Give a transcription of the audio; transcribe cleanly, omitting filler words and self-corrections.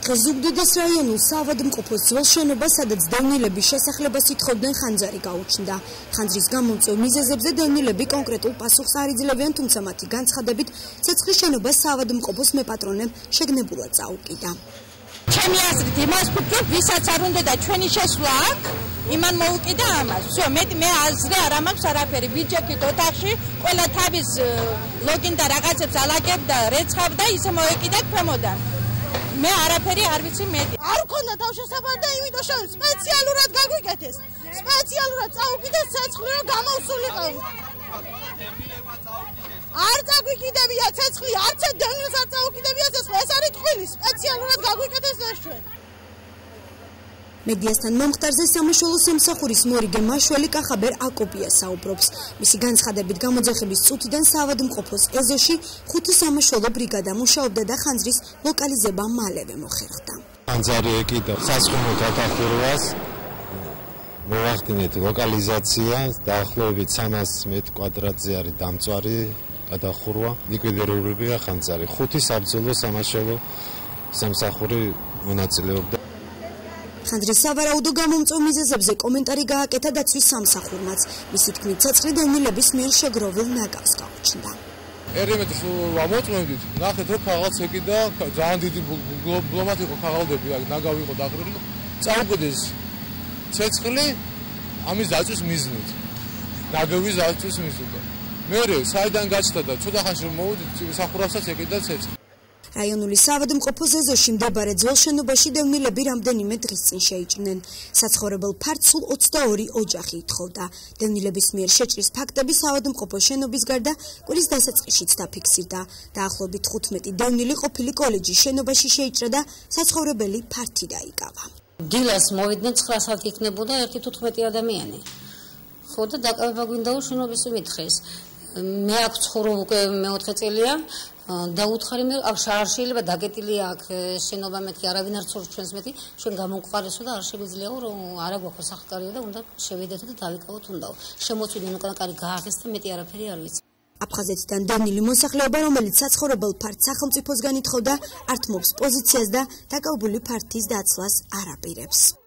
ზუგდიდის რაიონულ საავადმყოფოს ძველ შენობას, სადაც დევნილების შესახლებას ითხოვდნენ, ხანძარი გაუჩნდა. ხანძრის გამომწვევ მიზეზებზე დევნილები კონკრეტულ პასუხს არ იძლევიან, თუმცა მათი განცხადებით, ცეცხლის შენობა საავადმყოფოს მეპატრონემ შეგნებულად წაუკიდა. ჩემი აზრით, იმას ვფიქრობ, ვისაც არ უნდა და ჩვენი შესვლა აქ, იმან მოუკიდა ამას. Всё, მე აზრი არ მაქვს არაფერი. ვიჯექით ოთახში, ყველა თავის ლოგინ და რაღაცებს ალაგებდა, რეცხავდა, ისე მოეკიდა ქვემოდან. მე არაფერი არ ვიცი მეტი. არ მქონდა თავშესაფარი და იმიტომ სპეციალურად გაგვიკეთეს. სპეციალურად წაუკიდეს ცეცხლი, რომ გამოვსულიყო. არ წაგვიკიდებია ცეცხლი, არც დევნილს არ წაუკიდებია ცეცხლი. ეს არის ტყუილი, სპეციალურად გაგვიკეთეს ეს ჩვენ. მედიასთან მომხდარზე სამაშველო სამსახურის მორიგე მაშველი კახაბერ აკოპია საუბრობს. მისი განცხადებით გამოძახების წუთიდან საავადმყოფოს ეზოში 5 სამაშველო ბრიგადა მუშაობდა და ხანძრის ლოკალიზება მალევე მოხერხდა. ხანძარი ეკიდა სასხმო დათახურვას, მოახდინეთ ლოკალიზაცია, დაახლოებით 300 მეტ კვადრატზე არის დამწვარი გადახურვა, ლიკვიდირებულია ხანძარი. 5 საბრძოლო სამაშველო სამსახური მონაწილეობდა. ხანძრის სავარაუდო გამომწვევ მიზეზებზე კომენტარი გააკეთა დაცვის სამსახურმაც. მისი თქმით, ცეცხლი დევნილების მიერ შეგროვილ ნაგავს გაუჩნდა. ერიმეტს ამოწმებდით, ნახეთ რომ ქაღალდს ეკიდა, ძალიან დიდი ბლომად იყო ქაღალდები, ნაგავი იყო დაყრილი. წაუგდეს ცეცხლი ამის დაწვის მიზნით. ნაგავის დაწვის მიზნით. მე საიდან გაჩნდა და ცოტა ხანში რომ მოვიდით, სახურავსაც ეკიდა ცეცხლი. რაიონული საავადმყოფოს ეზოში მდებარე ძველ შენობაში დევნილები რამდენიმე დღის წინ შეიჭრნენ. საცხოვრებელ ფართს სულ 22 ოჯახი ითხოვდა. დევნილების მიერ შეჭრის ფაქტები საავადმყოფოს შენობის გარდა კვირის დასაწყისშიც დაფიქსირდა. დაახლოებით 15 დევნილი ყოფილი კოლეჯის შენობაში შეიჭრა და საცხოვრებელი ფართი დაიკავა. დილას მოვიდნენ 9 საათი იქნებოდა 1-15 ადამიანი. ხო და დაკავება გვინდა შენობის მითხეს. მე აქ ცხოვრობ უკვე მე-4 წელია. და უთხარი მე არ შეიძლება დაგეტილია აქ შენობა მეთქი არავინ არ ცხოვრობს ჩვენს მეთქი ჩვენ გამომყარესო და არ შეგვიძლიაო რომ არა გვაქვს სახკარია და უნდა შევიდეთ და დავიკავოთ უნდაო შემოწვიდნენ უკან კარი გააღეს და მეტი არაფერი არ ვიცი. აფხაზეთიდან დევნილი მოსახლეობა, რომელიც საცხოვრებელ ფართს სახელმწიფოსგან ითხოვდა, ართმობს პოზიციას და დაკავებული ფართის დაცვას არ აპირებს.